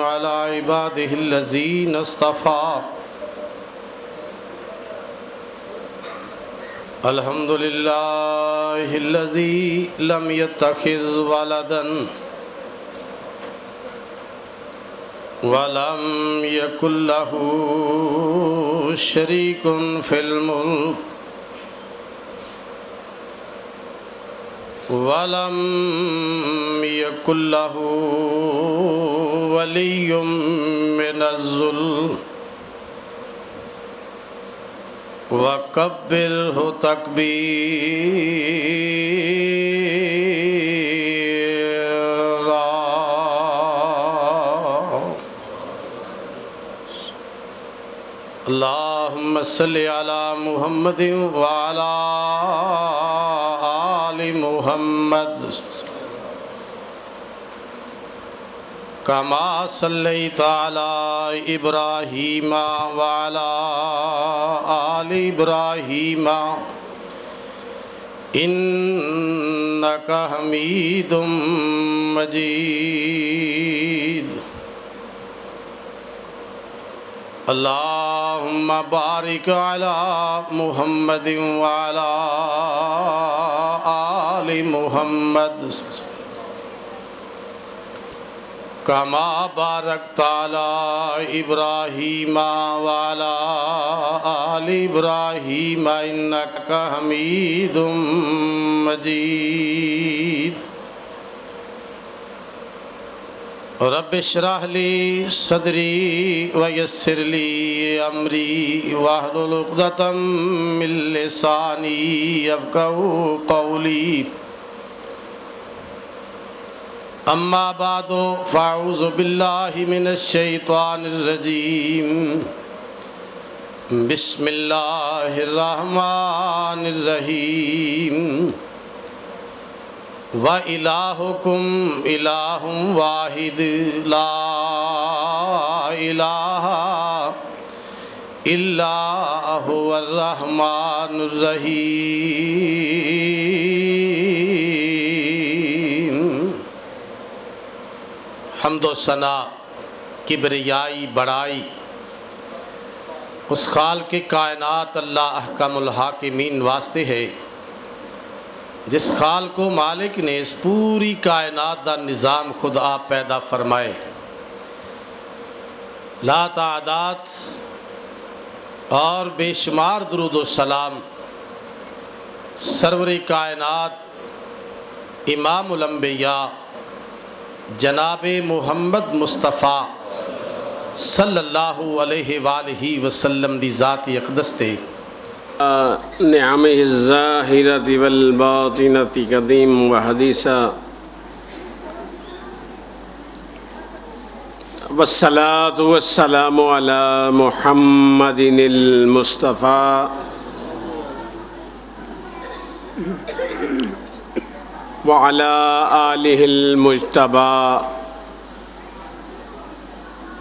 على عباده الذين اصطفى الحمد لله الذي لم يتخذ ولدا ولم يكن له شريك في الملك ولم يكن له ولي من الذل وكبره تكبيرا اللهم صل على محمد وعلى آل محمد كما صليت على إبراهيم وعلى آل إبراهيم إنك حميد مجيد اللهم بارك على محمد وعلى آل محمد كما باركت على إبراهيم وعلى آل إبراهيم إنك حميد مجيد رب اشرح لي صدري ويسر لي أمري واحلل عقدة من لساني يفقهوا قولي اما بعد فاعوذ باللہ من الشیطان الرجیم بسم اللہ الرحمن الرحیم وَإِلَٰهُكُمْ إِلَٰهٌ وَاحِدٌ لَا إِلَٰهَ إِلَّا هُوَ الرَّحْمَٰنُ الرَّحِيمُ حمد و ثنا کبریائی بڑائی اس خالق کائنات اللہ احکم الحاکمین واسطے ہے جس خالق و مالک نے اس پوری کائنات دا نظام خود آپ پیدا فرمائے لا تعداد اور بے شمار درود و سلام سرور کائنات امام الانبیاء جناب محمد مصطفیٰ صلی اللہ علیہ وآلہ وسلم دی ذات اقدس تے نعمہ الظاہرۃ والباطنۃ قدیم و حدیثا والصلاة والسلام علی محمد المصطفیٰ وعلى آلہ المجتبى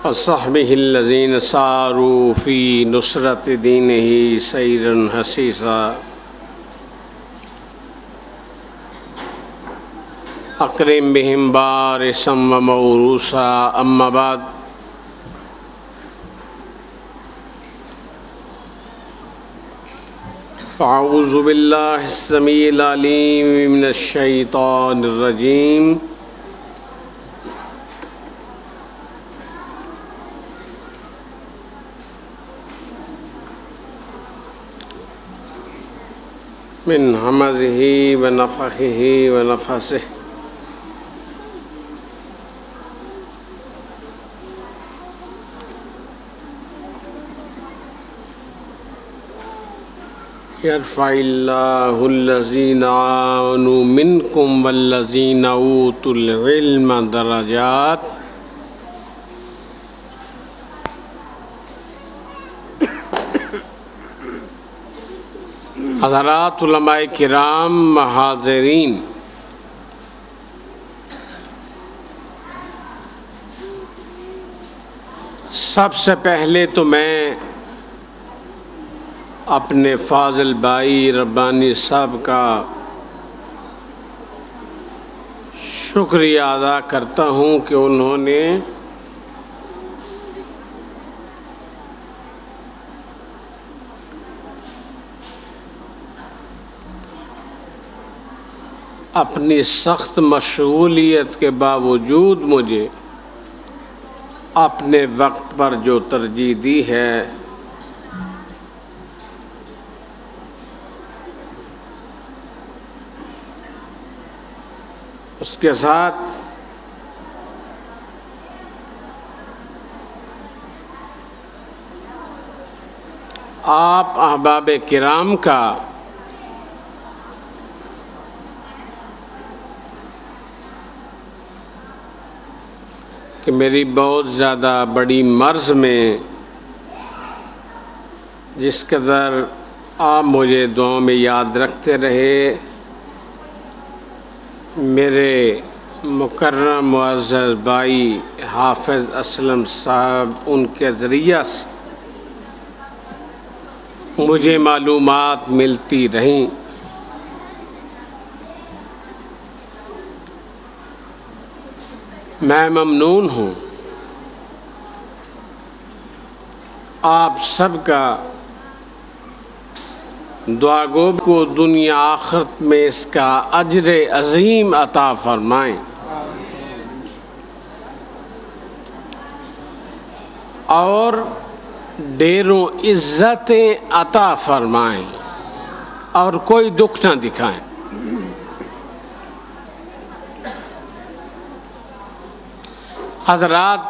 وصحبہ الذین ساروا فی نصرت دینہ سیرا حثیثا اکرم بہم بارثا و موروثا اما بعد فاعوذ باللہ السمیع العلیم من الشیطان الرجیم من حمزہ ونفخہ ونفثہ یرفع اللہ الذین آمنوا منکم والذین اوتوا العلم درجات حضرات علماء کرام حاضرین، سب سے پہلے تو میں اپنے فاضل بھائی ربانی صاحب کا شکریہ ادا کرتا ہوں کہ انہوں نے اپنی سخت مشغولیت کے باوجود مجھے اپنے وقت پر جو ترجیح دی ہے، اس کے ساتھ آپ احباب کرام کا کہ میری بہت زیادہ بڑی مرض میں جس قدر آپ مجھے دعاؤں میں یاد رکھتے رہے، میرے مکرم معزز بھائی حافظ اسلم صاحب، ان کے ذریعہ سے مجھے معلومات ملتی رہیں۔ میں ممنون ہوں آپ سب کا، دعا گو کو دنیا آخرت میں اس کا اجر عظیم عطا فرمائیں، اور ڈھیروں عزتیں عطا فرمائیں، اور کوئی دکھ نہ دکھائیں۔ حضرات،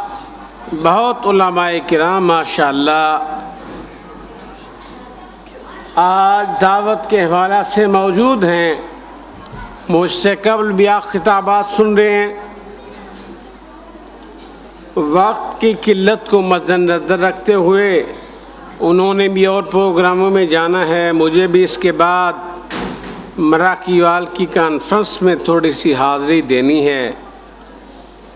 بہت علماء کرام ماشاءاللہ آج دعوت کے حوالہ سے موجود ہیں، مجھ سے قبل بھی آپ خطابات سن رہے ہیں۔ وقت کی قلت کو مد نظر رکھتے ہوئے انہوں نے بھی اور پروگراموں میں جانا ہے، مجھے بھی اس کے بعد مراکی وال کی کانفرنس میں تھوڑی سی حاضری دینی ہے۔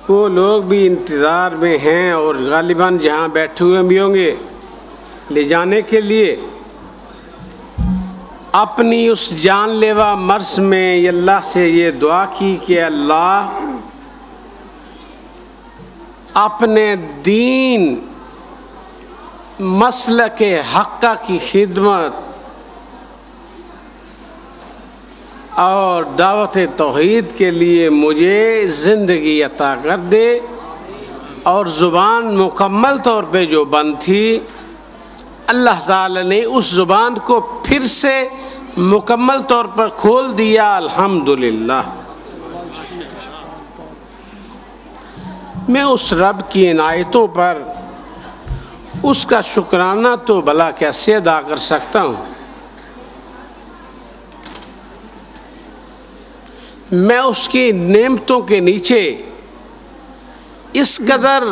وہ لوگ بھی انتظار میں ہیں اور غالباً جہاں بیٹھے ہوئے بھی ہوں گے لے جانے کے لیے۔ اپنی اس جان لیوا مرض میں اللہ سے یہ دعا کی کہ اللہ اپنے دین، مسلک حق کی خدمت اور دعوت توحید کے لیے مجھے زندگی عطا کر دے، اور زبان مکمل طور پہ جو بند تھی اللہ تعالی نے اس زبان کو پھر سے مکمل طور پر کھول دیا، الحمدللہ۔ میں اس رب کی عنایتوں پر اس کا شکرانہ تو بھلا کیسے ادا کر سکتا ہوں۔ میں اس کی نعمتوں کے نیچے اس قدر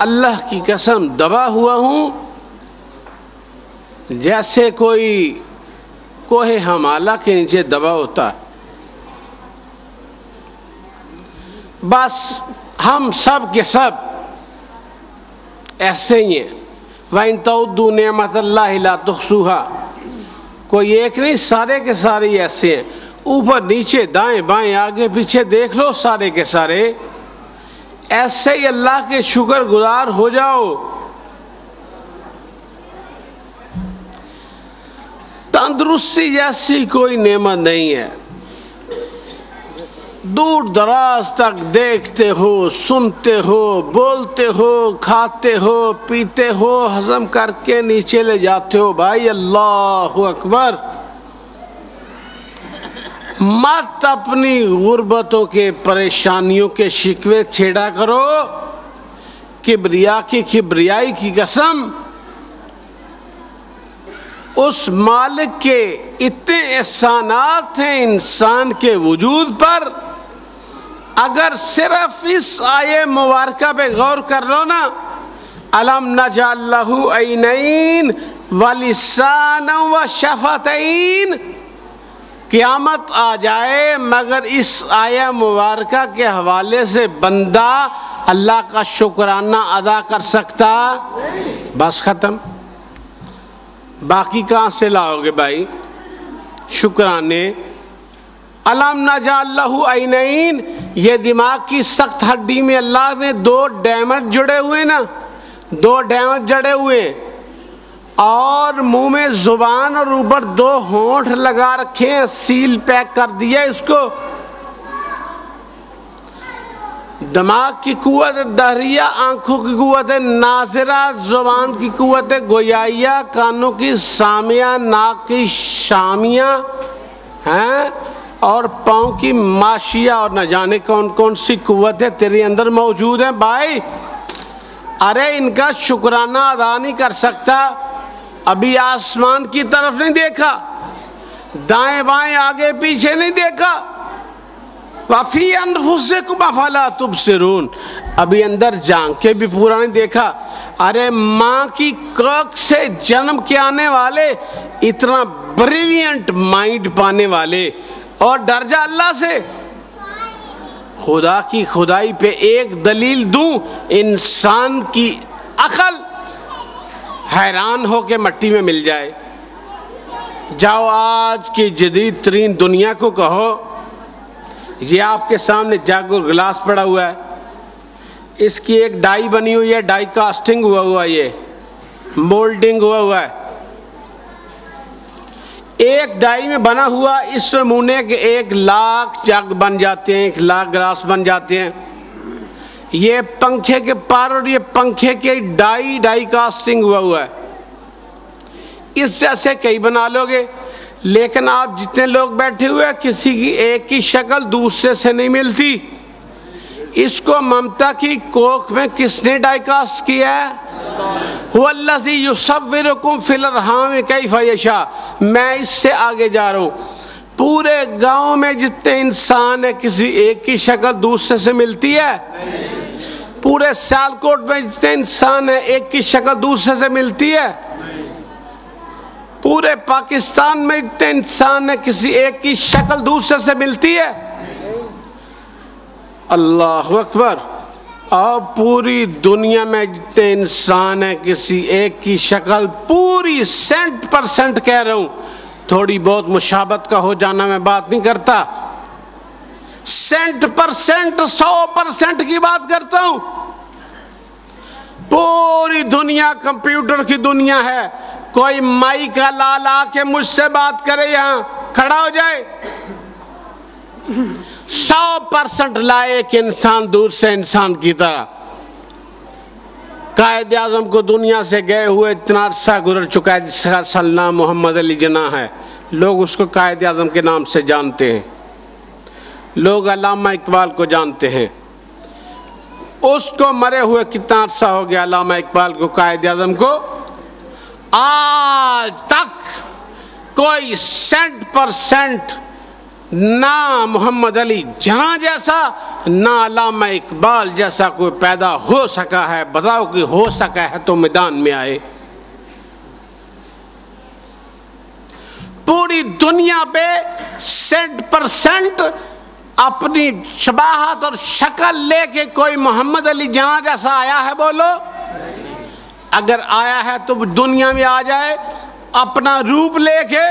اللہ کی قسم دبا ہوا ہوں جیسے کوئی کوہ ہمالہ کے نیچے دبا ہوتا ہے۔ بس ہم سب کے سب ایسے ہی ہیں۔ وَإِن تَعُدُّوا نِعْمَتَ اللَّهِ لَا تُحْصُوهَا، کوئی ایک نہیں، سارے کے سارے ایسے ہیں۔ اوپر نیچے دائیں بائیں آگے پیچھے دیکھ لو، سارے کے سارے ایسے ہی اللہ کے شکر گزار ہو جاؤ۔ تندرستی جیسی کوئی نعمت نہیں ہے، دور دراز تک دیکھتے ہو، سنتے ہو، بولتے ہو، کھاتے ہو، پیتے ہو، ہضم کر کے نیچے لے جاتے ہو۔ بھائی اللہ اکبر، مت اپنی غربتوں کے پریشانیوں کے شکوے چھیڑا کرو۔ کبریائی کی قسم، اس مالک کے اتنے احسانات ہیں انسان کے وجود پر، اگر صرف اس آیے مبارکہ پہ غور کر لو نا، الم نجعل لہ عینین ولسانا وشفتین، قیامت آ جائے مگر اس آیہ مبارکہ کے حوالے سے بندہ اللہ کا شکرانہ ادا کر سکتا؟ بس ختم۔ باقی کہاں سے لاؤ گے بھائی شکرانے؟ الم نجعل لہ عینین، یہ دماغ کی سخت ہڈی میں اللہ نے دو ڈیمٹ جڑے ہوئے نا، دو ڈیمٹ جڑے ہوئے، اور منہ میں زبان اور اوپر 2 ہونٹ لگا رکھے ہیں، سیل پیک کر دیا اس کو۔ دماغ کی قوت دہریہ، آنکھوں کی قوت ناظرہ، زبان کی قوت گویائیہ، کانوں کی سامعہ، ناک کی شامیہ ہیں، اور پاؤں کی ماشیہ، اور نہ جانے کون کون سی قوتیں تیرے اندر موجود ہیں بھائی۔ ارے ان کا شکرانہ ادا نہیں کر سکتا، ابھی آسمان کی طرف نہیں دیکھا، دائیں بائیں آگے پیچھے نہیں دیکھا، وَفِي أَنفُسِكُمْ أَفَلَا تُبْصِرُونَ، ابھی اندر جھانک کے بھی پورا نہیں دیکھا۔ ارے ماں کی کوکھ سے جنم کے آنے والے، اتنا بریلینٹ مائنڈ پانے والے، اور ڈر جا اللہ سے۔ خدا کی خدائی پہ ایک دلیل دوں، انسان کی عقل حیران ہو کے مٹی میں مل جائے۔ جاؤ آج کی جدید ترین دنیا کو کہو، یہ آپ کے سامنے جگ اور گلاس پڑا ہوا ہے، اس کی ایک ڈائی بنی ہوئی ہے، ڈائی کاسٹنگ ہوا یہ مولڈنگ ہوا ہے، ایک ڈائی میں بنا ہوا اس نمونے کے 1,00,000 جگ بن جاتے ہیں، 1,00,000 گلاس بن جاتے ہیں۔ یہ پنکھے کے پر اور یہ پنکھے کے ڈائی کاسٹنگ ہوا ہے، اس جیسے کئی بنا لو گے، لیکن آپ جتنے لوگ بیٹھے ہوئے ہیں کسی کی ایک کی شکل دوسرے سے نہیں ملتی۔ اس کو ممتا کی کوکھ میں کس نے ڈائی کاسٹ کیا ہے؟ هو الذی یصورکم فی الارحام کیف یشاء۔ میں اس سے آگے جا رہا ہوں، پورے گاؤں میں جتنے انسان ہیں کسی ایک کی شکل دوسرے سے ملتی ہے؟ پورے سیالکوٹ میں جتنے انسان ہیں ایک کی شکل دوسرے سے ملتی ہے؟ پورے پاکستان میں جتنے انسان ہیں کسی ایک کی شکل دوسرے سے ملتی ہے؟ اللہ اکبر۔ اور پوری دنیا میں جتنے انسان ہیں کسی ایک کی شکل، پوری 100% کہہ رہا ہوں، تھوڑی بہت مشابہت کا ہو جانا میں بات نہیں کرتا، 100% 100% کی بات کرتا ہوں۔ پوری دنیا کمپیوٹر کی دنیا ہے، کوئی مائی کا لال آ کے مجھ سے بات کرے یہاں کھڑا ہو جائے، 100% لائے کہ انسان دور سے انسان کی طرح۔ قائد اعظم کو دنیا سے گئے ہوئے اتنا عرصہ گزر چکا ہے، جس کا اصل نام محمد علی جناح ہے، لوگ اس کو قائد اعظم کے نام سے جانتے ہیں، لوگ علامہ اقبال کو جانتے ہیں۔ اس کو مرے ہوئے کتنا عرصہ ہو گیا علامہ اقبال کو، قائد اعظم کو؟ آج تک کوئی 100% نہ محمد علی جناح جیسا نہ علامہ اقبال جیسا کوئی پیدا ہو سکا ہے۔ بتاؤ کہ ہو سکا ہے تو میدان میں آئے۔ پوری دنیا پہ 100% اپنی شباہت اور شکل لے کے کوئی محمد علی جناح جیسا آیا ہے؟ بولو۔ اگر آیا ہے تو دنیا میں آ جائے، اپنا روپ لے کے،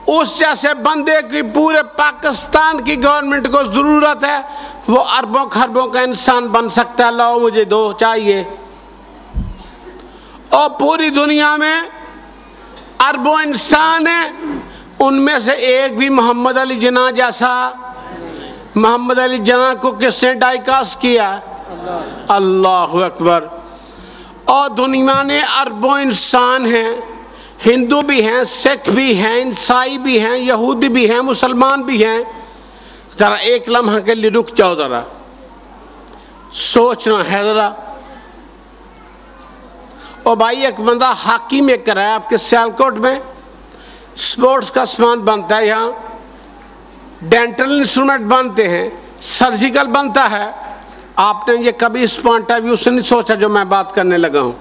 اس جیسے بندے کی پورے پاکستان کی گورنمنٹ کو ضرورت ہے، وہ اربوں خربوں کا انسان بن سکتا ہے، لاؤ مجھے 2 چاہیے۔ اور پوری دنیا میں اربوں انسان ہیں، ان میں سے ایک بھی محمد علی جناح جیسا۔ محمد علی جناح کو کس نے ڈائی کاسٹ کیا؟ اللہ اکبر۔ اور دنیا میں اربوں انسان ہیں، ہندو بھی ہیں، سکھ بھی ہیں، عیسائی بھی ہیں، یہودی بھی ہیں، مسلمان بھی ہیں۔ ذرا ایک لمحہ کے لیے رک جاؤ، ذرا سوچنا ہے ذرا۔ اور بھائی ایک بندہ ہاکی میں کرایا آپ کے سیالکوٹ میں، سپورٹس کا سامان بنتا ہے، یہاں ڈینٹل انسٹرومنٹ بنتے ہیں، سرجیکل بنتا ہے۔ آپ نے یہ کبھی اس پوائنٹ آف ویو سے نہیں سوچا جو میں بات کرنے لگا ہوں۔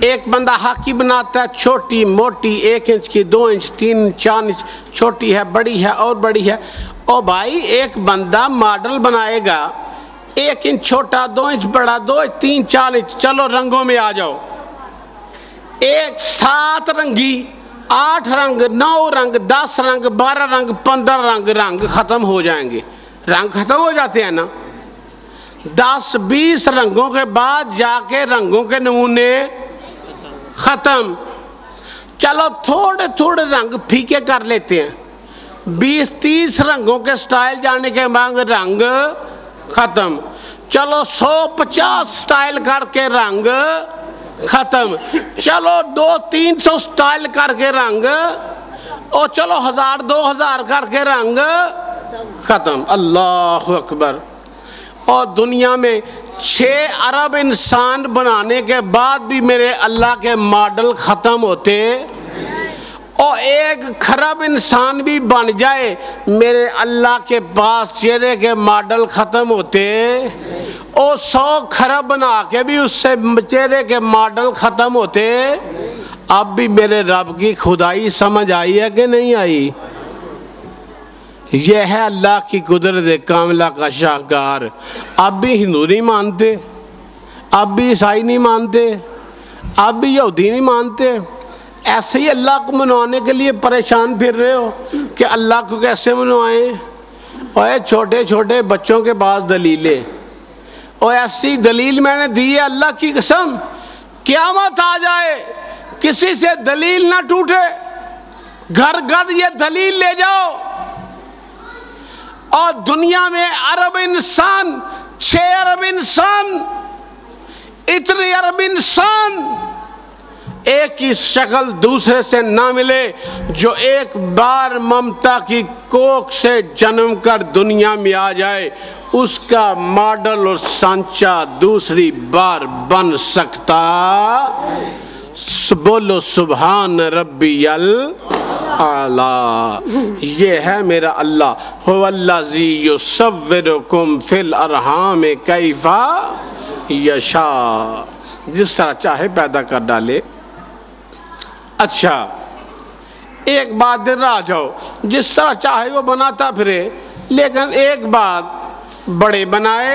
ایک بندہ ہاکی بناتا ہے، چھوٹی موٹی، 1 انچ کی، 2 انچ، 3 انچ، 4 انچ، چھوٹی ہے، بڑی ہے اور بڑی ہے۔ اور بھائی ایک بندہ ماڈل بنائے گا، 1 انچ چھوٹا، 2 انچ بڑا، 2 انچ، 3 4 انچ۔ چلو رنگوں میں آ جاؤ، ایک 7 رنگی، 8 رنگ، 9 رنگ، 10 رنگ، 12 رنگ، 15 رنگ، رنگ ختم ہو جائیں گے۔ رنگ ختم ہو جاتے ہیں نا، 10 20 رنگوں کے بعد جا کے رنگوں کے نمونے ختم. چلو تھوڑے تھوڑے رنگ پھیکے کر لیتے ہیں, 20-30 رنگوں کے سٹائل جانے کے بعد رنگ ختم. چلو 150 سٹائل کر کے رنگ ختم. چلو 200-300 سٹائل کر کے رنگ, اور چلو 1000-2000 کر کے رنگ ختم. اللہ اکبر. اور دنیا میں 6 ارب انسان بنانے کے بعد بھی میرے اللہ کے ماڈل ختم ہوتے, اور 1 خراب انسان بھی بن جائے میرے اللہ کے پاس چہرے کے ماڈل ختم ہوتے, اور 100 خراب بنا کے بھی اس سے چہرے کے ماڈل ختم ہوتے. اب بھی میرے رب کی خدائی سمجھ آئی ہے کہ نہیں آئی؟ یہ ہے اللہ کی قدرت کاملہ کا شاہکار. اب بھی ہندو نہیں مانتے, اب بھی عیسائی نہیں مانتے, اب بھی یہودی نہیں مانتے. ایسے ہی اللہ کو منوانے کے لیے پریشان پھر رہے ہو کہ اللہ کو کیسے منوائیں. اور چھوٹے چھوٹے بچوں کے پاس دلیلیں, اور ایسی دلیل میں نے دی ہے اللہ کی قسم, قیامت آ جائے کسی سے دلیل نہ ٹوٹے, گھر گھر یہ دلیل لے جاؤ. اور دنیا میں عرب انسان 6 ارب انسان, اتنے ارب انسان, ایک ہی شکل دوسرے سے نہ ملے جو ایک بار ممتا کی کوکھ سے جنم کر دنیا میں آ جائے, اس کا ماڈل اور سانچہ دوسری بار بن سکتا. بولو سبحان ربی الاعلی. یہ ہے میرا اللہ, هو الذی یصورکم فی الارحام کیف یشاء, جس طرح چاہے پیدا کر ڈالے. اچھا ایک بات دے رہا جاؤ, جس طرح چاہے وہ بناتا پھرے, لیکن ایک بات بڑے بنائے,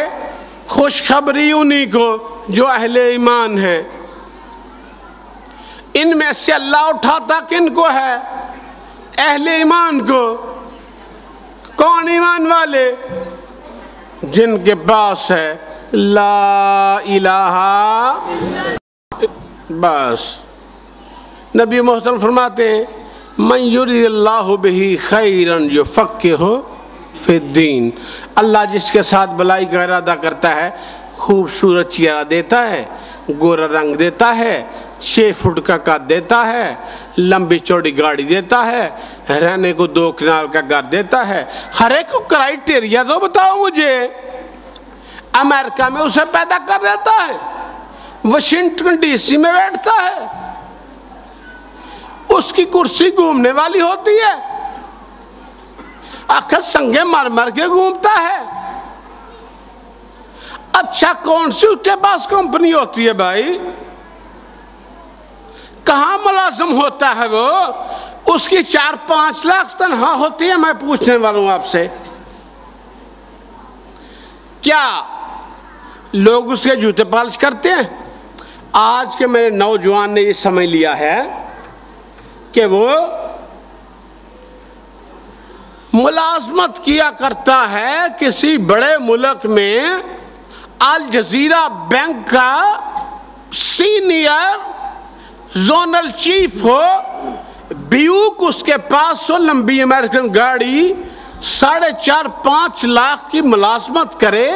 خوشخبری انہی کو جو اہل ایمان ہیں. ان میں سے اللہ اٹھاتا کن کو ہے؟ اہل ایمان کو. کون ایمان والے؟ جن کے پاس ہے لا الہ. بس نبی محترم فرماتے ہیں من یرید اللہ بہ خیرا یفقہہ فی الدین. اللہ جس کے ساتھ بلائی کا ارادہ کرتا ہے خوبصورت چہرہ دیتا ہے, گورا رنگ دیتا ہے, 6 فٹ کا قد دیتا ہے, لمبی چوڑی گاڑی دیتا ہے, رہنے کو 2 کنال کا گھر دیتا ہے. ہر ایک کو کرائیٹیریا تو بتاؤ مجھے. امریکہ میں اسے پیدا کر دیتا ہے, واشنگٹن ڈی سی میں بیٹھتا ہے, اس کی کرسی گھومنے والی ہوتی ہے, آخر سنگے مر مر کے گھومتا ہے. اچھا کون سی اس کے پاس کمپنی ہوتی ہے بھائی؟ کہاں ملازم ہوتا ہے وہ؟ اس کی 4-5 لاکھ تنخواہ ہوتی ہے. میں پوچھنے والا ہوں آپ سے, کیا لوگ اس کے جوتے پالش کرتے ہیں؟ آج کے میرے نوجوان نے یہ سمجھ لیا ہے کہ وہ ملازمت کیا کرتا ہے کسی بڑے ملک میں, الجزیرہ بینک کا سینئر زونل چیف ہو, بیوک اس کے پاس ہو, لمبی امریکن گاڑی, 4.5-5 لاکھ کی ملازمت کرے,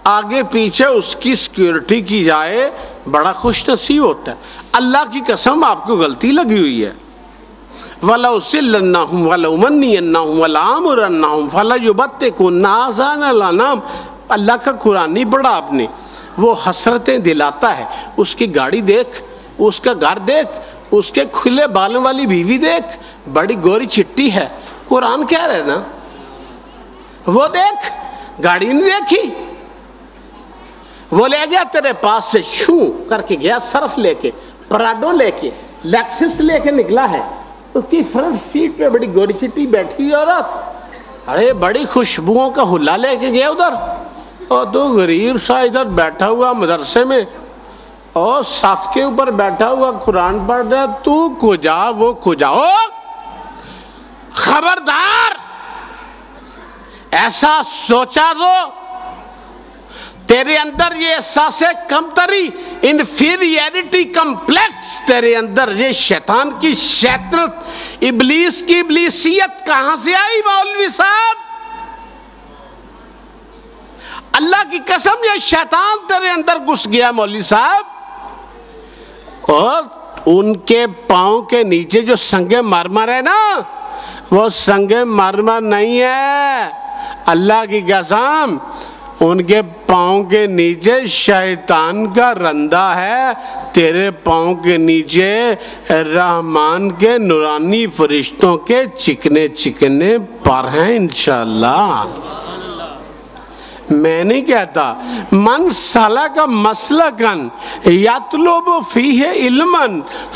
آگے پیچھے اس کی سیکیورٹی کی جائے, بڑا خوش نصیب ہوتا ہے. اللہ کی قسم آپ کو غلطی لگی ہوئی ہے. وَلَوْسِلَّنَّهُمْ وَلَوْمَنِّيَنَّهُمْ وَلَآمُرَنَّهُمْ فَلَيُبَتِّكُنَّ آذَانَ الْأَنْعَامِ. اللہ کا قرآن نہیں پڑھا آپ نے؟ وہ حسرتیں دلاتا ہے. اس کی گاڑی دیکھ, اس کا گھر دیکھ, اس کے کھلے بالوں والی بیوی دیکھ, بڑی گوری چٹی ہے. قرآن کہہ رہے نا, وہ دیکھ, گاڑی نہیں دیکھی, وہ لے گیا تیرے پاس سے شو کر کے گیا, صرف لے کے, پراڈو لے کے, لیکسس لے کے نکلا ہے. اس کی فرنٹ سیٹ پہ بڑی گوری چٹی بیٹھی ہوئی عورت, ارے بڑی خوشبوؤں کا حلہ لے کے گیا ادھر, اور تو غریب سا ادھر بیٹھا ہوا مدرسے میں, اور صف کے اوپر بیٹھا ہوا قرآن پڑھ رہا, تو کجا وہ کجا. خبردار, ایسا سوچا دو تیرے اندر یہ احساس کمتری انفیریئرٹی کمپلیکس تیرے اندر، یہ شیطان کی شیطنت، ابلیس کی ابلیسیت کہاں سے آئی مولوی صاحب؟ اللہ کی قسم یہ شیطان تیرے اندر گھس گیا مولوی صاحب۔ اور ان کے پاؤں کے نیچے جو سنگ مرمر ہے نا، وہ سنگ مرمر نہیں ہے، اللہ کی قسم ان کے پاؤں کے نیچے شیطان کا رندہ ہے، تیرے پاؤں کے نیچے رحمان کے نورانی فرشتوں کے چکنے چکنے پر ہیں انشاءاللہ۔ میں نہیں کہتا من سلک مسلکن یطلب فیہ علما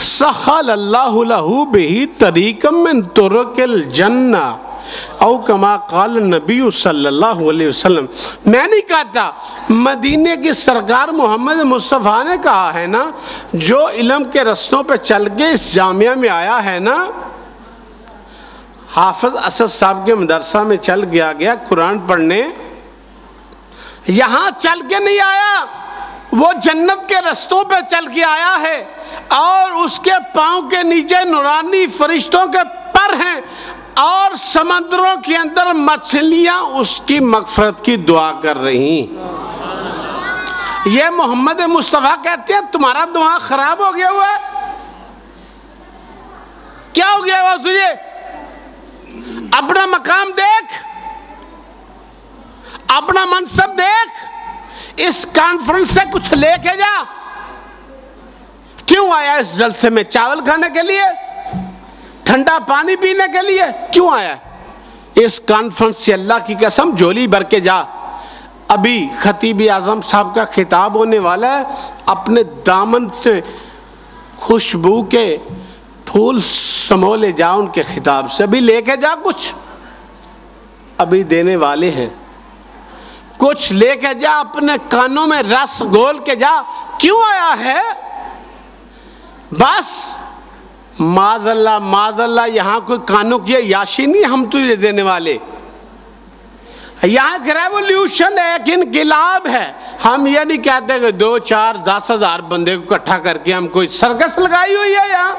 سہل اللہ لہ بہ طریقا من طرق الجنہ او کما قال نبی صلی اللہ علیہ وسلم۔ میں نہیں کہتا، مدینے کی سرکار محمد مصطفیٰ نے کہا ہے نا، جو علم کے رستوں پہ چل کے اس جامعہ میں آیا ہے نا، حافظ اسد صاحب کے مدرسہ میں چل گیا قرآن پڑھنے، یہاں چل کے نہیں آیا، وہ جنت کے رستوں پہ چل کے آیا ہے، اور اس کے پاؤں کے نیچے نورانی فرشتوں کے پر ہیں، اور سمندروں کے اندر مچھلیاں اس کی مغفرت کی دعا کر رہی۔ یہ محمد مصطفیٰ کہتے ہیں تمہارا دعا خراب ہو گیا ہوا ہے۔ کیا ہو گیا ہوا تجھے؟ اپنا مقام دیکھ، اپنا منصب دیکھ، اس کانفرنس سے کچھ لے کے جا۔ کیوں آیا اس جلسے میں؟ چاول کھانے کے لیے؟ ٹھنڈا پانی پینے کے لیے؟ کیوں آیا؟ اس کانفرنس سے اللہ کی قسم جھولی بھر کے جا۔ ابھی خطیب اعظم صاحب کا خطاب ہونے والا ہے، اپنے دامن سے خوشبو کے پھول سمو لے جا ان کے خطاب سے، ابھی لے کے جا، کچھ ابھی دینے والے ہیں، کچھ لے کے جا، اپنے کانوں میں رس گول کے جا۔ کیوں آیا ہے؟ بس معاذ اللہ یہاں کوئی کانوں کی عیاشی نہیں ہم تجھے دینے والے، یہاں ایک ریولیوشن ہے، ایک انقلاب ہے۔ ہم یہ نہیں کہتے کہ 2 4 10 ہزار بندے کو اکٹھا کر کے ہم کوئی سرکس لگائی ہوئی ہے یہاں،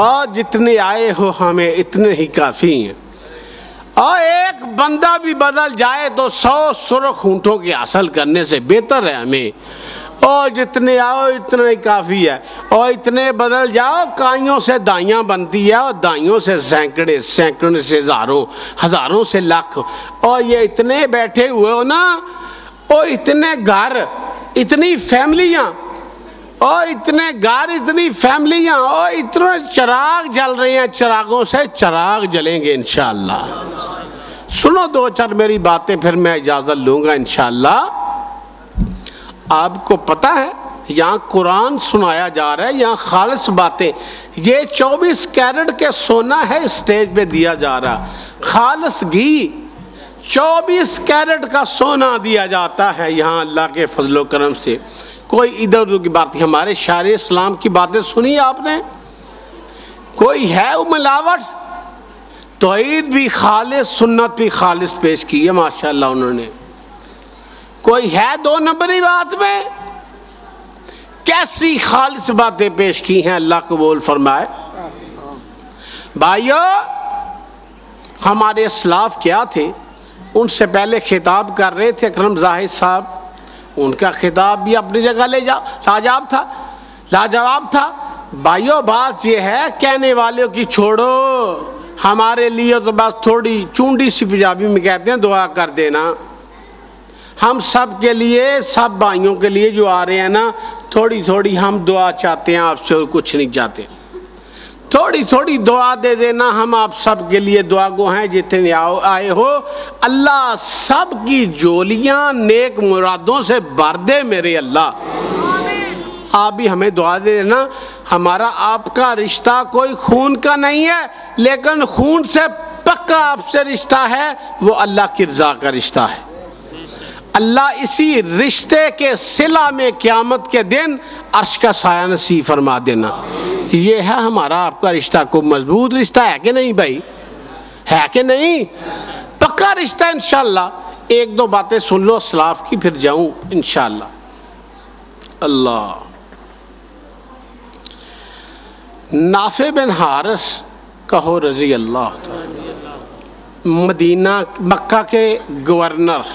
اور جتنے آئے ہو ہمیں اتنے ہی کافی ہیں، اور ایک بندہ بھی بدل جائے تو 100 سرخ اونٹوں کے حاصل کرنے سے بہتر ہے ہمیں، اور جتنے آؤ اتنا ہی کافی ہے، اور اتنے بدل جاؤ، کائیوں سے دائیاں بنتی ہے، اور دائیوں سے سینکڑے سے ہزاروں سے لاکھ، اور یہ اتنے بیٹھے ہوئے ہو نا، اور اتنے گھر، اتنی فیملیاں، اور اتنے گھر، اتنی فیملیاں، اور اتنے چراغ جل رہے ہیں، چراغوں سے چراغ جلیں گے انشاءاللہ۔ سنو 2 4 میری باتیں، پھر میں اجازت لوں گا انشاءاللہ۔ آپ کو پتہ ہے یہاں قرآن سنایا جا رہا ہے، یہاں خالص باتیں، یہ 24 کیرٹ کے سونا ہے اسٹیج پہ دیا جا رہا، خالص گھی 24 کیرٹ کا سونا دیا جاتا ہے یہاں اللہ کے فضل و کرم سے۔ کوئی ادھر ادھر کی بات، ہمارے شاعر اسلام کی باتیں سنی آپ نے؟ کوئی ہے ملاوٹ؟ توحید بھی خالص، سنت بھی خالص پیش کی ہے ماشاءاللہ انہوں نے۔ کوئی ہے 2 نمبری بات میں؟ کیسی خالص باتیں پیش کی ہیں، اللہ قبول فرمائے۔ بھائیو، ہمارے اسلاف کیا تھے؟ ان سے پہلے خطاب کر رہے تھے اکرم زاہد صاحب، ان کا خطاب بھی اپنی جگہ لاجواب تھا۔ بھائیو بات یہ ہے، کہنے والوں کی چھوڑو، ہمارے لیے تو بس تھوڑی چونڈی سی پنجابی میں کہتے ہیں دعا کر دینا۔ ہم سب کے لیے، سب بھائیوں کے لیے جو آ رہے ہیں نا، تھوڑی تھوڑی ہم دعا چاہتے ہیں، آپ سے کچھ نہیں چاہتے، تھوڑی تھوڑی دعا دے دینا، ہم آپ سب کے لیے دعا گو ہیں جتنے آئے ہو، اللہ سب کی جولیاں نیک مرادوں سے بھر دے میرے اللہ۔ آپ بھی ہمیں دعا دے دینا۔ ہمارا آپ کا رشتہ کوئی خون کا نہیں ہے، لیکن خون سے پکا آپ سے رشتہ ہے، وہ اللہ کی رضا کا رشتہ ہے۔ اللہ اسی رشتے کے صلہ میں قیامت کے دن عرش کا سایہ نصیب فرما دینا۔ یہ ہے ہمارا آپ کا رشتہ، کو مضبوط رشتہ ہے کہ نہیں بھائی؟ ہے کہ نہیں؟ پکا رشتہ انشاءاللہ۔ 1 2 باتیں سن لو اسلاف کی، پھر جاؤں انشاءاللہ۔ اللہ. نافع بن حارث کہو رضی اللہ تعالی، مدینہ مکہ کے گورنر،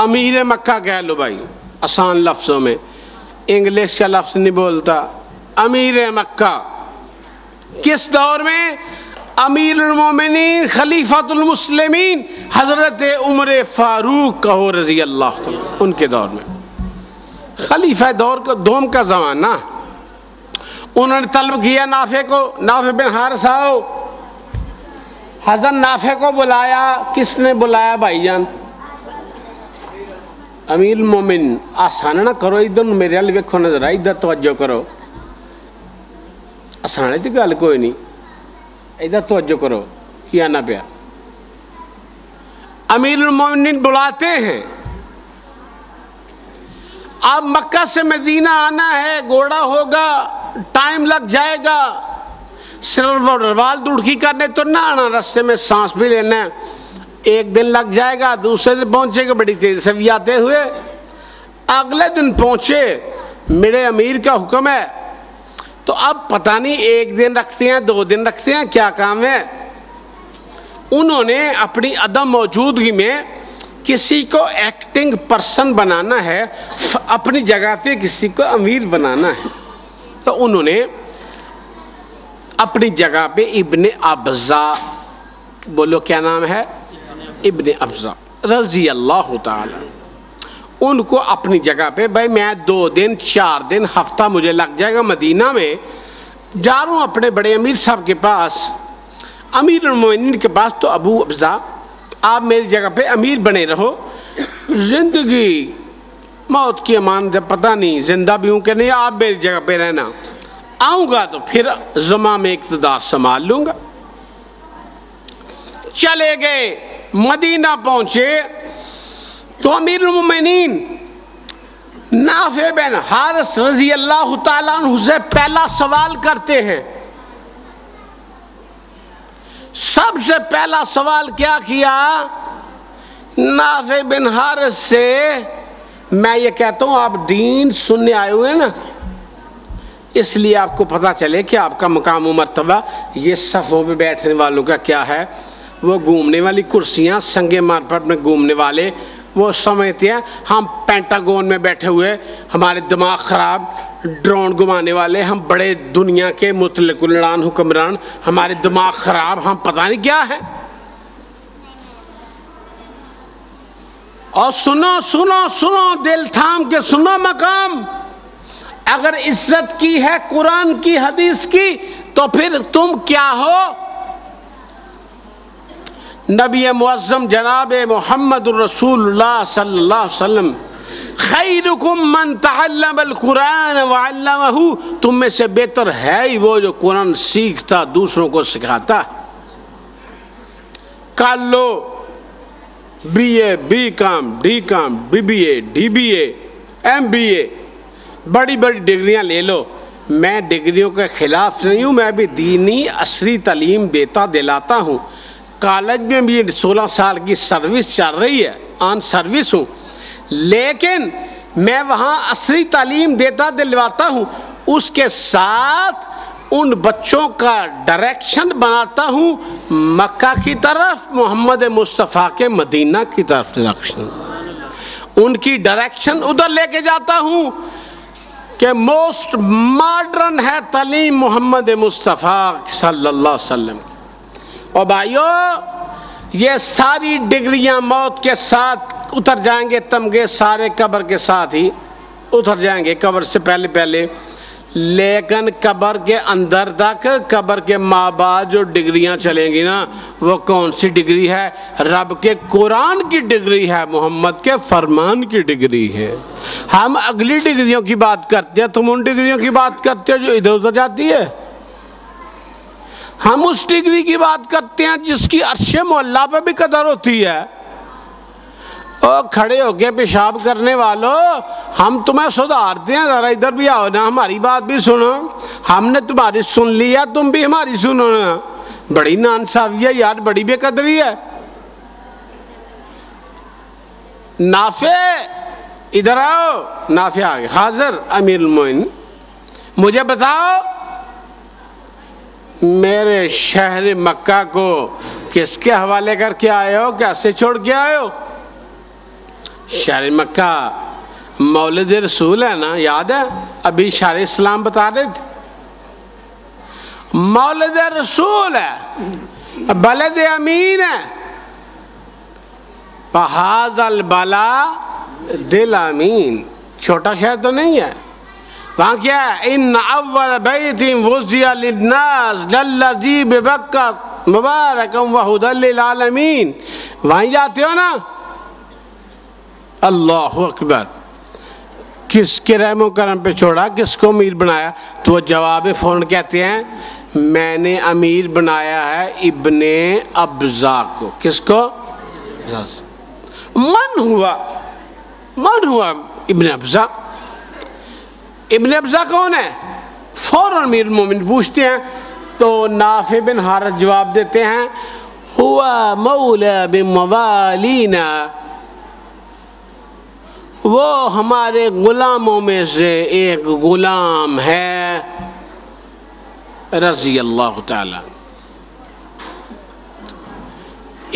امیر مکہ کہہ لو بھائی آسان لفظوں میں، انگلش کا لفظ نہیں بولتا. امیر مکہ کس دور میں؟ امیر المومنین خلیفۃ المسلمین حضرت عمر فاروق کہو رضی اللہ تعالی، ان کے دور میں خلیفہ دور کا دوم کا زمانہ. انہوں نے طلب کیا نافع کو، نافع بن حارث آؤ. حضرت نافع کو بلایا. کس نے بلایا بھائی جان؟ امیر المومن. آسان نہ کرو، ادھر میرے والے ویکھو نظر، ادھر توجہ کرو. آسان تو گل کوئی نہیں، ادھر توجہ کرو کیا نہ پیا. امیر المومنین بلاتے ہیں. اب مکہ سے مدینہ آنا ہے، گھوڑا ہوگا، ٹائم لگ جائے گا. صرف روال دڑکی کرنے تو نہ آنا، رستے میں سانس بھی لینا ہے. ایک دن لگ جائے گا، دوسرے دن پہنچے گا بڑی تیزی سے بھی آتے ہوئے. اگلے دن پہنچے، میرے امیر کا حکم ہے. تو اب پتہ نہیں ایک دن رکھتے ہیں 2 دن رکھتے ہیں، کیا کام ہے. انہوں نے اپنی عدم موجودگی میں کسی کو ایکٹنگ پرسن بنانا ہے، اپنی جگہ پہ کسی کو امیر بنانا ہے. تو انہوں نے اپنی جگہ پہ ابن ابزا، بولو کیا نام ہے؟ ابن ابزا رضی اللہ تعالی، ان کو اپنی جگہ پہ، بھائی میں 2 دن 4 دن ہفتہ مجھے لگ جائے گا مدینہ میں، جا رہا ہوں اپنے بڑے امیر صاحب کے پاس، امیر المومنین کے پاس. تو ابو ابزا آپ میری جگہ پہ امیر بنے رہو، زندگی موت کی امان جب پتہ نہیں زندہ بھی ہوں کہ نہیں، آپ میری جگہ پہ رہنا. آؤں گا تو پھر زمام اقتدار سنبھال لوں گا. چلے گئے، مدینہ پہنچے تو امیر المومنین نافع بن حارث رضی اللہ تعالیٰ عنہ سے پہلا سوال کرتے ہیں. سب سے پہلا سوال کیا کیا نافع بن حارث سے؟ میں یہ کہتا ہوں آپ دین سننے آئے ہوئے نا، اس لیے آپ کو پتہ چلے کہ آپ کا مقام و مرتبہ. یہ صفوں پہ بیٹھنے والوں کا کیا ہے، وہ گھومنے والی کرسیاں، سنگ مارپٹ میں گھومنے والے، وہ سمجھتے ہیں ہم پینٹاگون میں بیٹھے ہوئے، ہمارے دماغ خراب، ڈرون گھمانے والے، ہم بڑے دنیا کے مطلق العنان حکمران، ہمارے دماغ خراب، ہم پتہ نہیں کیا ہے. اور سنو سنو سنو، دل تھام کے سنو مقام. اگر عزت کی ہے قرآن کی حدیث کی تو پھر تم کیا ہو؟ نبی معظم جناب محمد الرسول اللہ صلی اللہ علیہ وسلم، خیرکم من تعلم القرآن وعلمہ، تم میں سے بہتر ہے ہی وہ جو قرآن سیکھتا دوسروں کو سکھاتا. کر لو B A, B com, D com, B B A, D B A, M B A, بڑی بڑی ڈگریاں لے لو. میں ڈگریوں کے خلاف نہیں ہوں، میں بھی دینی عصری تعلیم دیتا دلاتا ہوں. کالج میں بھی 16 سال کی سروس چل رہی ہے، آن سروس ہوں، لیکن میں وہاں عصری تعلیم دیتا دلواتا ہوں. اس کے ساتھ ان بچوں کا ڈائریکشن بناتا ہوں مکہ کی طرف، محمد مصطفیٰ کے مدینہ کی طرف ڈائریکشن، ان کی ڈائریکشن ادھر لے کے جاتا ہوں کہ موسٹ ماڈرن ہے تعلیم محمد مصطفیٰ صلی اللہ علیہ وسلم. اور بھائیو یہ ساری ڈگریاں موت کے ساتھ اتر جائیں گے، تمغے سارے قبر کے ساتھ ہی اتر جائیں گے، قبر سے پہلے پہلے. لیکن قبر کے اندر تک، قبر کے ماں بعد جو ڈگریاں چلیں گی نا، وہ کون سی ڈگری ہے؟ رب کے قرآن کی ڈگری ہے، محمد کے فرمان کی ڈگری ہے. ہم اگلی ڈگریوں کی بات کرتے ہیں، تم ان ڈگریوں کی بات کرتے ہو جو ادھر ادھر جاتی ہے. ہم اس ڈگری کی بات کرتے ہیں جس کی عرش معلیٰ پہ بھی قدر ہوتی ہے. اور کھڑے ہو کے پیشاب کرنے والوں، ہم تمہیں سدھارتے ہیں، ذرا ادھر بھی آؤ نا، ہماری بات بھی سنو. ہم نے تمہاری سن لی ہے، تم بھی ہماری سنو نا. بڑی ناانصافی ہے یار، بڑی بے قدری ہے. نافع ادھر آؤ. نافع آ گیا. حاضر امیر المومنین مجھے بتاؤ میرے شہر مکہ کو کس کے حوالے کر کے آئے ہو, کیسے چھوڑ کے آئے ہو؟ شہر مکہ مولد رسول ہے نا, یاد ہے ابھی شارع اسلام بتا رہے تھے. مولد رسول ہے, بلد امین ہے. فہذا البلا دل امین, چھوٹا شہر تو نہیں ہے. وہاں کیا ہے؟ ان اول بیت وضع للناس للذی ببکہ مبارکا وہدی للعالمین. وہیں جاتے ہو نا. اللہ اکبر. کس کے رحم و کرم پہ چھوڑا, کس کو امیر بنایا؟ تو وہ جواب فوراً کہتے ہیں میں نے امیر بنایا ہے ابن ابزا کو. کس کو؟ من ہوا ابن ابزا. ابن ابزا کون ہے؟ فوراً امیر المومنین پوچھتے ہیں. تو نافع بن حارث جواب دیتے ہیں ہوا مولا بموالینا, وہ ہمارے غلاموں میں سے ایک غلام ہے رضی اللہ تعالی.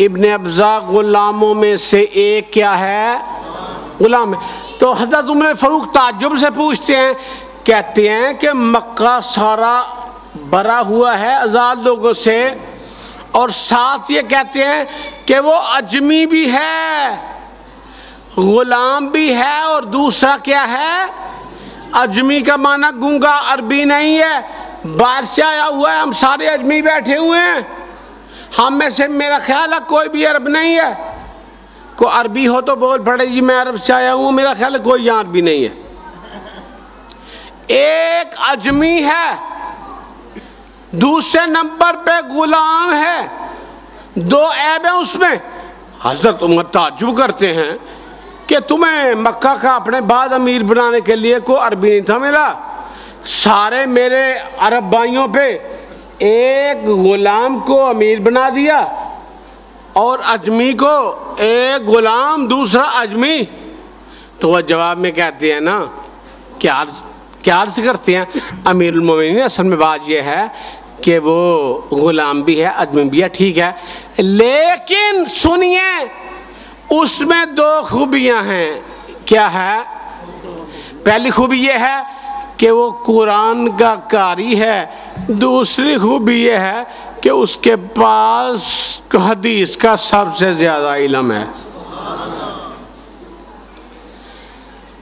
ابن ابزا غلاموں میں سے ایک کیا ہے؟ غلام ہے. تو حضرت عمر فاروق تعجب سے پوچھتے ہیں, کہتے ہیں کہ مکہ سارا بھرا ہوا ہے آزاد لوگوں سے, اور ساتھ یہ کہتے ہیں کہ وہ اجمی بھی ہے, غلام بھی ہے, اور دوسرا کیا ہے؟ اجمی کا معنی گونگا, عربی نہیں ہے. باہر سے آیا ہوا ہے, ہم سارے اجمی بیٹھے ہوئے ہیں. ہم میں سے میرا خیال ہے کوئی بھی عرب نہیں ہے. کوئی عربی ہو تو بول پڑے جی میں عرب سے آیا ہوں, میرا خیال ہے کوئی یہاں عربی نہیں ہے. ایک اجمی ہے, دوسرے نمبر پہ غلام ہے, دو عیب ہیں اس میں. حضرت عمر تعجب کرتے ہیں کہ تمہیں مکہ کا اپنے بعد امیر بنانے کے لیے کوئی عربی نہیں تھا ملا. سارے میرے عرب بھائیوں پہ ایک غلام کو امیر بنا دیا, اور اجمی کو ایک غلام دوسرا اجمی. تو وہ جواب میں کہتے ہیں نا, کیا عرض کرتے ہیں امیر المومنین اصل میں بات یہ ہے کہ وہ غلام بھی ہے اجمی بھی ہے, ٹھیک ہے, لیکن سنیے اس میں دو خوبیاں ہیں. کیا ہے؟ پہلی خوبی یہ ہے کہ وہ قرآن کا قاری ہے, دوسری خوبی یہ ہے کہ اس کے پاس حدیث کا سب سے زیادہ علم ہے.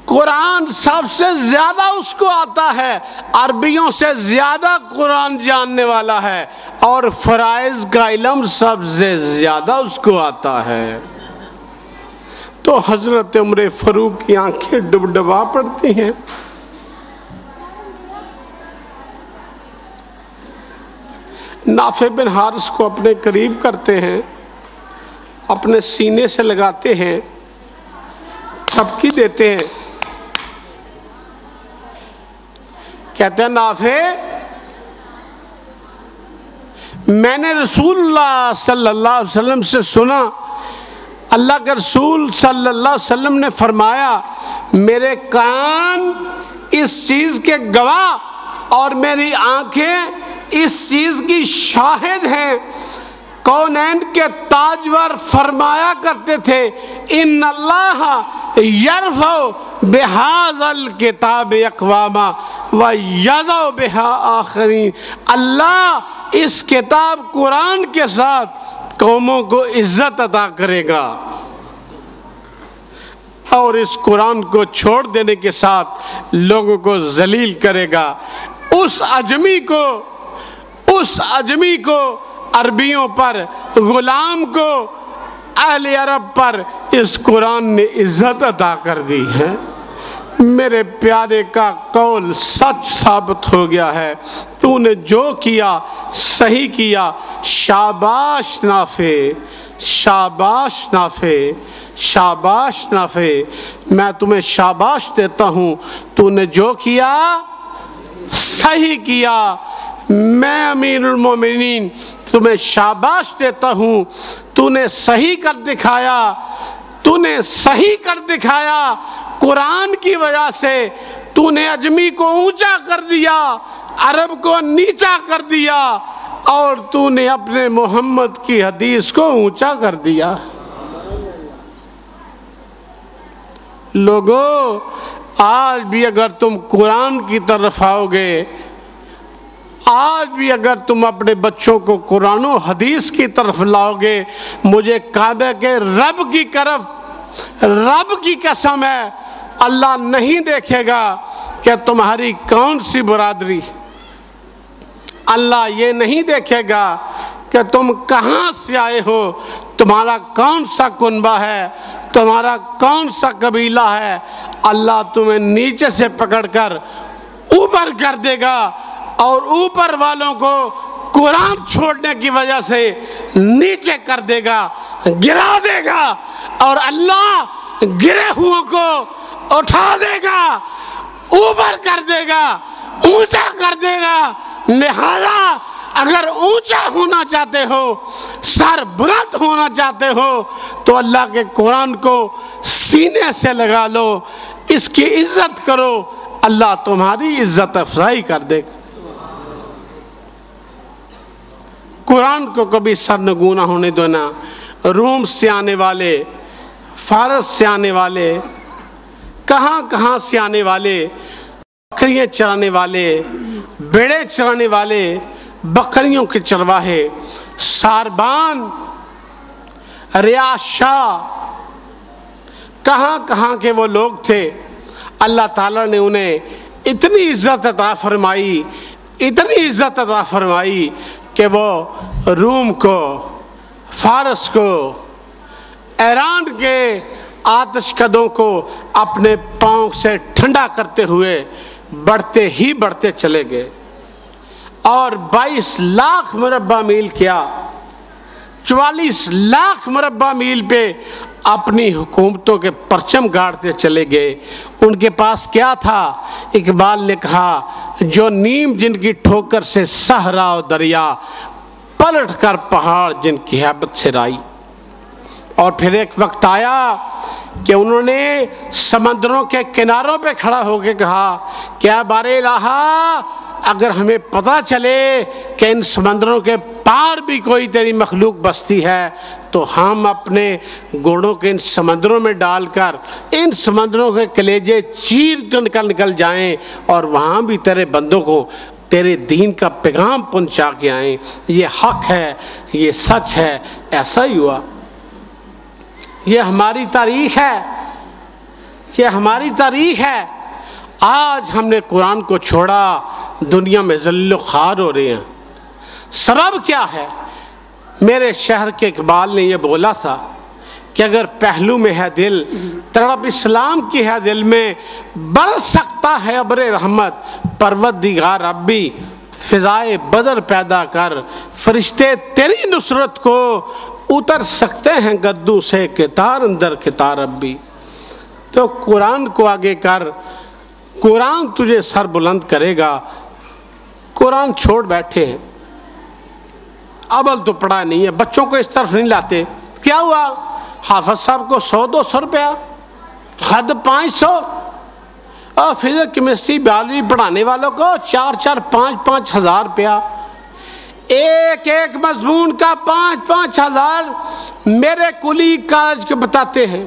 قرآن سب سے زیادہ اس کو آتا ہے, عربیوں سے زیادہ قرآن جاننے والا ہے, اور فرائض کا علم سب سے زیادہ اس کو آتا ہے. تو حضرت عمر فاروق کی آنکھیں ڈبڈبا پڑتی ہیں. نافع بن حارث کو اپنے قریب کرتے ہیں, اپنے سینے سے لگاتے ہیں, تھپکی دیتے ہیں. کہتے ہیں نافع میں نے رسول اللہ صلی اللہ علیہ وسلم سے سنا, اللہ کے رسول صلی اللہ علیہ وسلم نے فرمایا میرے کان اس چیز کے گواہ اور میری آنکھیں اس چیز کی شاہد ہیں. کونین کے تاجور فرمایا کرتے تھے ان اللہ یرفع بہذا الکتاب اقواما ویضع بہا آخرین. اللہ اس کتاب قرآن کے ساتھ قوموں کو عزت عطا کرے گا, اور اس قرآن کو چھوڑ دینے کے ساتھ لوگوں کو ذلیل کرے گا. اس اجمی کو عربیوں پر, غلام کو اہل عرب پر اس قرآن نے عزت عطا کر دی ہے. میرے پیارے کا قول سچ ثابت ہو گیا ہے, تو نے جو کیا صحیح کیا. شاباش نافع, شاباش نافع, شاباش نافع, میں تمہیں شاباش دیتا ہوں, تو نے جو کیا صحیح کیا. میں امیر المومنین تمہیں شاباش دیتا ہوں, تو نے صحیح کر دکھایا. تو نے صحیح کر دکھایا، قرآن کی وجہ سے تو نے عجمی کو اونچا کر دیا، عرب کو نیچا کر دیا، اور تو نے اپنے محمد کی حدیث کو اونچا کر دیا۔ لوگو، آج بھی اگر تم قرآن کی طرف آؤ گے، آج بھی اگر تم اپنے بچوں کو قرآن و حدیث کی طرف لاؤ گے، مجھے کعبہ کے رب کی قسم ہے، اللہ نہیں دیکھے گا کہ تمہاری کون سی برادری، اللہ یہ نہیں دیکھے گا کہ تم کہاں سے آئے ہو، تمہارا کون سا کنبہ ہے، تمہارا کون سا قبیلہ ہے۔ اللہ تمہیں نیچے سے پکڑ کر اوپر کر دے گا، اور اوپر والوں کو قرآن چھوڑنے کی وجہ سے نیچے کر دے گا، گرا دے گا، اور اللہ گرے ہوئوں کو اٹھا دے گا، اوپر کر دے گا، اونچا کر دے گا۔ لہذا اگر اونچا ہونا چاہتے ہو، سر بلند ہونا چاہتے ہو، تو اللہ کے قرآن کو سینے سے لگا لو، اس کی عزت کرو، اللہ تمہاری عزت افزائی کر دے گا۔ قرآن کو کبھی سرنگوں نہ ہونے دینا۔ روم سے آنے والے، فارس سے آنے والے، کہاں کہاں سے آنے والے، بکریاں چرانے والے، بیڑے چرانے والے، بکریوں کے چرواہے، ساربان، ریاض شاہ، کہاں کہاں کے وہ لوگ تھے، اللہ تعالیٰ نے انہیں اتنی عزت عطا فرمائی، اتنی عزت عطا فرمائی کہ وہ روم کو، فارس کو، ایران کے آتش کدوں کو اپنے پاؤں سے ٹھنڈا کرتے ہوئے بڑھتے ہی بڑھتے چلے گئے، اور 22 لاکھ مربع میل کیا، 44 لاکھ مربع میل پہ اپنی حکومتوں کے پرچم گاڑتے چلے گئے۔ ان کے پاس کیا تھا؟ اقبال نے کہا، جو نیم جن کی ٹھوکر سے صحرا و دریا، پلٹ کر پہاڑ جن کی ہیبت سے رائی۔ اور پھر ایک وقت آیا کہ انہوں نے سمندروں کے کناروں پہ کھڑا ہو کے کہا کہ اے بار الہا، اگر ہمیں پتہ چلے کہ ان سمندروں کے پار بھی کوئی تیری مخلوق بستی ہے، تو ہم اپنے گھوڑوں کے ان سمندروں میں ڈال کر ان سمندروں کے کلیجے چیر نکل جائیں، اور وہاں بھی تیرے بندوں کو تیرے دین کا پیغام پہنچا کے آئیں۔ یہ حق ہے، یہ سچ ہے۔ ایسا ہی ہوا۔ یہ ہماری تاریخ ہے، یہ ہماری تاریخ ہے۔ آج ہم نے قرآن کو چھوڑا، دنیا میں ذل و خوار ہو رہے ہیں۔ سبب کیا ہے؟ میرے شہر کے اقبال نے یہ بولا تھا کہ اگر پہلو میں ہے دل، تڑپ اسلام کی ہے دل میں، برس سکتا ہے ابر رحمت، پروردگار ربی فضائے بدر پیدا کر، فرشتے تیری نصرت کو اتر سکتے ہیں گدوں سے، کتار اندر کتار ربی۔ تو قرآن کو آگے کر، قرآن تجھے سر بلند کرے گا۔ قرآن چھوڑ بیٹھے ہیں، اول تو پڑھا نہیں ہے، بچوں کو اس طرف نہیں لاتے۔ کیا ہوا؟ حافظ صاحب کو 100-200 روپیہ، حد 500، اور فزکس کیمسٹری بیالوجی پڑھانے والوں کو 4-4 5-5 ہزار روپیہ، ایک ایک مضمون کا 5-5 ہزار۔ میرے کلی کالج کے بتاتے ہیں،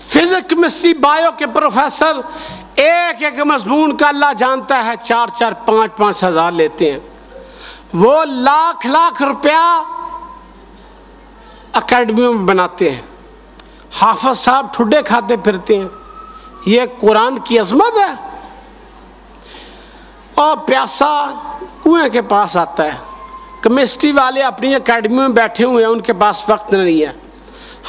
فزکس کیمسٹری بایو کے پروفیسر ایک ایک مضمون کا اللہ جانتا ہے 4-4 5-5 ہزار لیتے ہیں۔ وہ لاکھ روپیہ اکیڈمیوں میں بناتے ہیں، حافظ صاحب ٹھڈے کھاتے پھرتے ہیں۔ یہ قرآن کی عظمت ہے۔ اور پیاسا کنویں کے پاس آتا ہے، کیمسٹری والے اپنی اکیڈمی میں بیٹھے ہوئے ہیں، ان کے پاس وقت نہیں ہے۔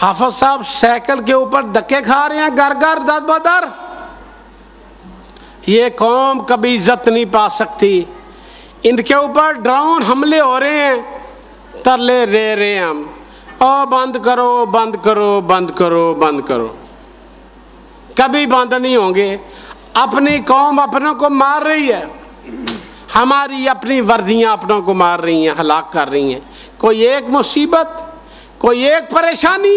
حافظ صاحب سائیکل کے اوپر دھکے کھا رہے ہیں، گھر در بدر۔ یہ قوم کبھی عزت نہیں پا سکتی۔ ان کے اوپر ڈرون حملے ہو رہے ہیں، ترلے رے رہے ہم، او بند کرو بند کرو بند کرو بند کرو، کبھی بند نہیں ہوں گے۔ اپنی قوم اپنوں کو مار رہی ہے، ہماری اپنی وردیاں اپنوں کو مار رہی ہیں، ہلاک کر رہی ہیں۔ کوئی ایک مصیبت، کوئی ایک پریشانی